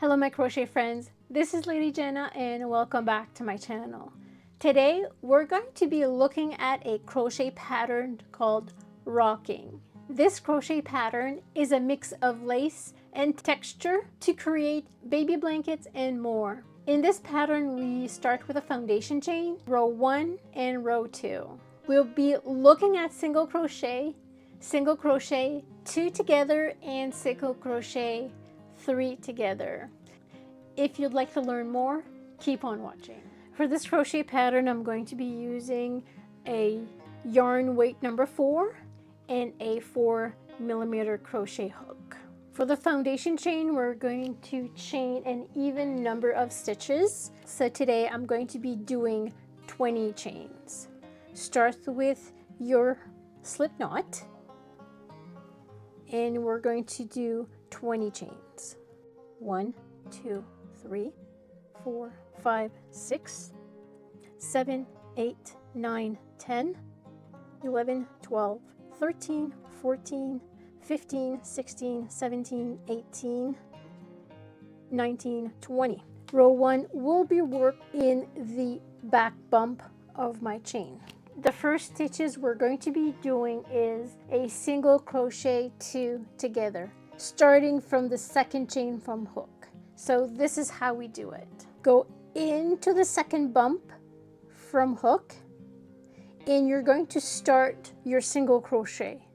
Hello my crochet friends, this is Lady Jenna and welcome back to my channel. Today we're going to be looking at a crochet pattern called rocking. This crochet pattern is a mix of lace and texture to create baby blankets and more. In this pattern we start with a foundation chain, row 1 and row 2. We'll be looking at single crochet, 2 together, and single crochet 3 together. If you'd like to learn more, keep on watching. For this crochet pattern, I'm going to be using a yarn weight number 4 and a 4mm crochet hook. For the foundation chain, we're going to chain an even number of stitches. So today I'm going to be doing 20 chains. Start with your slip knot and we're going to do 20 chains. 1, 2, 3, 4, 5, 6, 7, 8, 9, 10, 11, 12, 13, 14, 15, 16, 17, 18, 19, 20. Row 1 will be worked in the back bump of my chain. The first stitches we're going to be doing is a single crochet 2 together, starting from the second chain from hook. So this is how we do it. Go into the second bump from hook and you're going to start your single crochet.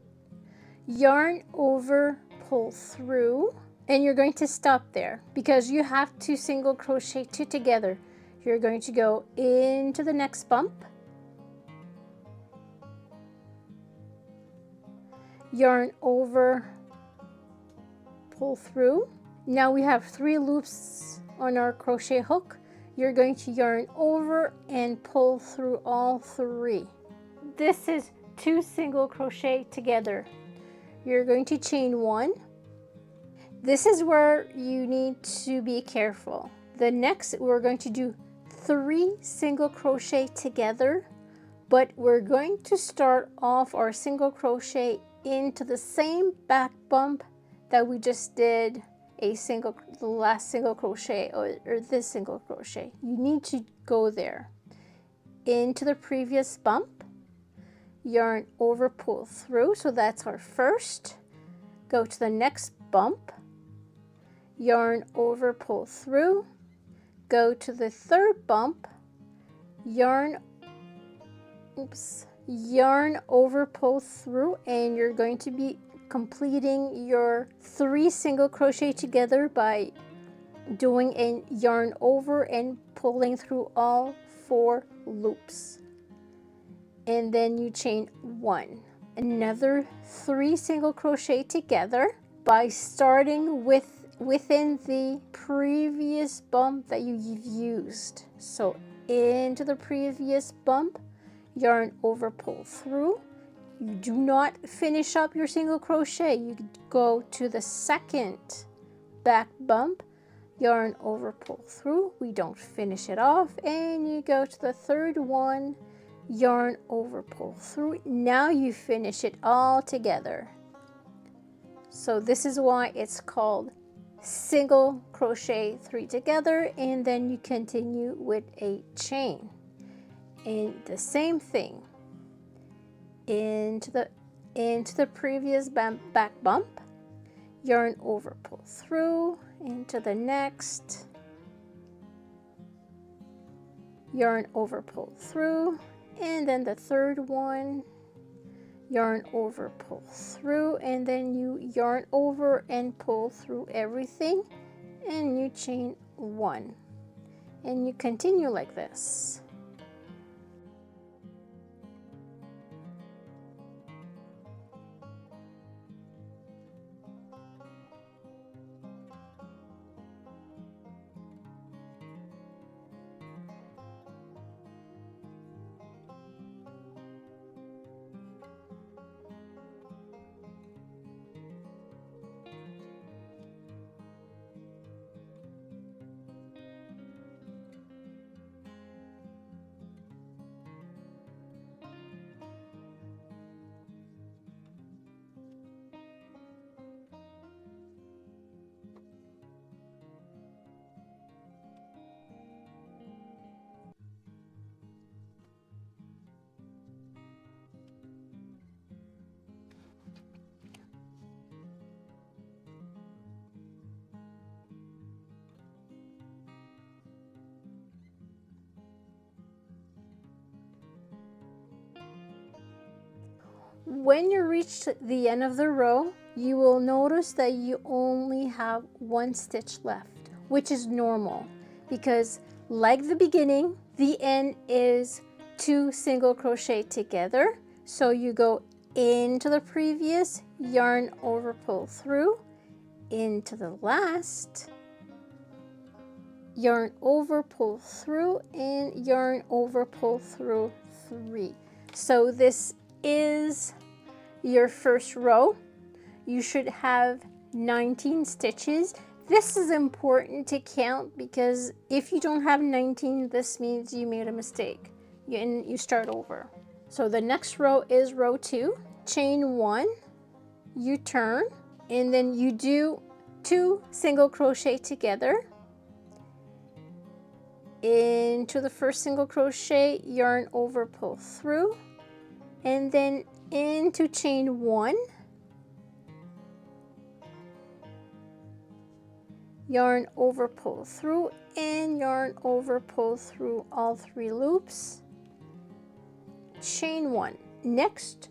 Yarn over, pull through, and you're going to stop there because you have to single crochet 2 together. You're going to go into the next bump, yarn over, pull through. Now we have 3 loops on our crochet hook. You're going to yarn over and pull through all 3. This is 2 single crochet together. You're going to chain 1. This is where you need to be careful. The next we're going to do 3 single crochet together, but we're going to start off our single crochet into the same back bump that we just did the last single crochet or this single crochet. You need to go there into the previous bump, yarn over, pull through. So that's our first. Go to the next bump, yarn over, pull through. Go to the third bump, yarn over, pull through, and you're going to be completing your 3 single crochet together by doing a yarn over and pulling through all 4 loops. And then you chain 1. Another 3 single crochet together by starting within the previous bump that you've used. So into the previous bump, yarn over, pull through. You do not finish up your single crochet. You go to the second back bump, yarn over, pull through. We don't finish it off, and you go to the third one, yarn over, pull through. Now you finish it all together. So this is why it's called single crochet 3 together, and then you continue with a chain. And the same thing into the previous back bump, yarn over, pull through, into the next, yarn over, pull through, and then the third one, yarn over, pull through, and then you yarn over and pull through everything, and you chain 1, and you continue like this. when you reach the end of the row, you will notice that you only have one stitch left, which is normal because like the beginning, the end is 2 single crochet together. So you go into the previous, yarn over, pull through, into the last, yarn over, pull through, and yarn over, pull through 3. So this is your first row. You should have 19 stitches. This is important to count because if you don't have 19, this means you made a mistake and you start over. So the next row is row 2. Chain 1, you turn, and then you do 2 single crochet together. Into the first single crochet, yarn over, pull through, and then into chain 1, yarn over, pull through, and yarn over, pull through all 3 loops, chain 1. Next,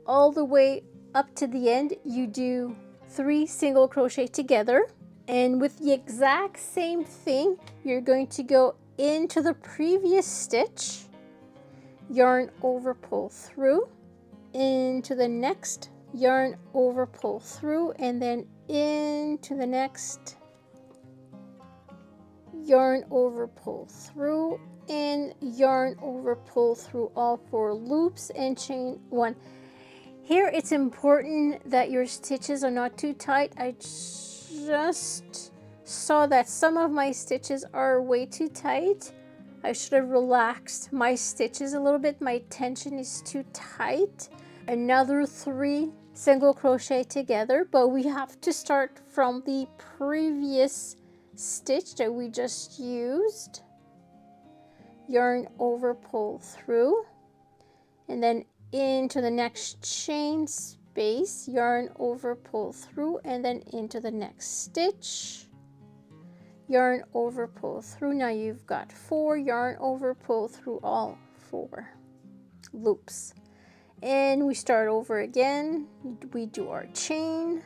all the way up to the end, you do 3 single crochet together, and with the exact same thing, you're going to go into the previous stitch, yarn over, pull through, into the next, yarn over, pull through, and then into the next, yarn over, pull through, and yarn over, pull through all 4 loops and chain 1. Here it's important that your stitches are not too tight. I just saw that some of my stitches are way too tight. I should have relaxed my stitches a little bit. My tension is too tight. Another 3 single crochet together, but we have to start from the previous stitch that we just used. Yarn over, pull through, and then into the next chain space, yarn over, pull through, and then into the next stitch, yarn over, pull through. Now you've got 4, yarn over, pull through all 4 loops, and we start over again. We do our chain.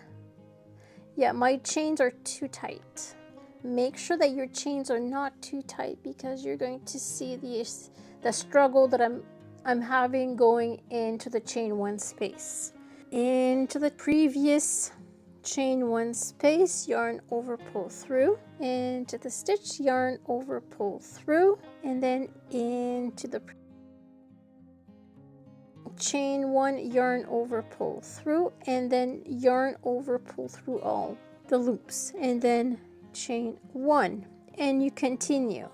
Yeah, my chains are too tight. Make sure that your chains are not too tight because you're going to see the struggle that I'm having going into the chain 1 space. Into the previous chain 1 space, yarn over, pull through, into the stitch, yarn over, pull through, and then into the chain 1, yarn over, pull through, and then yarn over, pull through all the loops, and then chain 1, and you continue.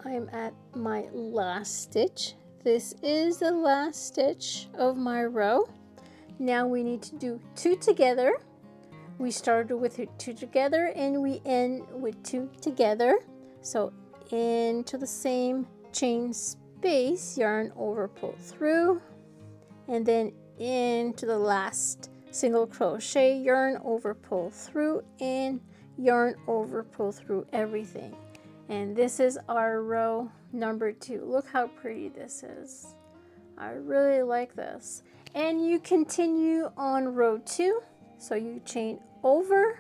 I'm at my last stitch. This is the last stitch of my row. Now we need to do 2 together. We started with 2 together and we end with 2 together. So into the same chain space, yarn over, pull through, and then into the last single crochet, yarn over, pull through, and yarn over, pull through everything. And this is our row number 2. Look how pretty this is. I really like this. And you continue on row 2. So you chain over,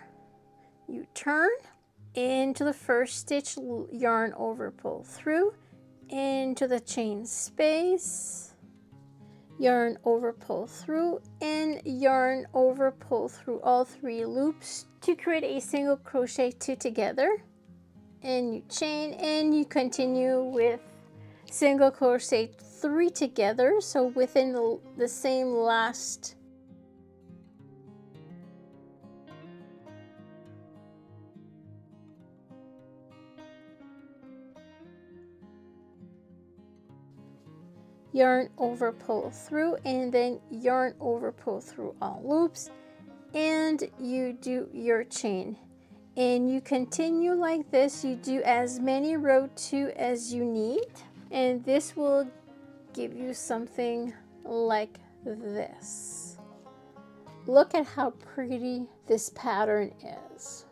you turn into the first stitch, yarn over, pull through, into the chain space, yarn over, pull through, and yarn over, pull through all 3 loops to create a single crochet 2 together, and you chain and you continue with single crochet 3 together, so within the same last yarn over, pull through, and then yarn over, pull through all loops, and you do your chain, and you continue like this. You do as many row 2 as you need, and this will give you something like this. Look at how pretty this pattern is.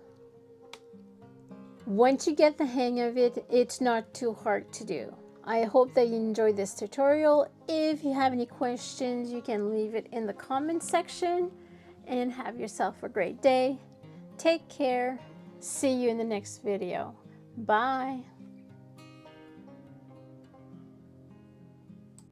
Once you get the hang of it, it's not too hard to do. I hope that you enjoyed this tutorial. If you have any questions, you can leave it in the comment section, and have yourself a great day. Take care. See you in the next video. Bye.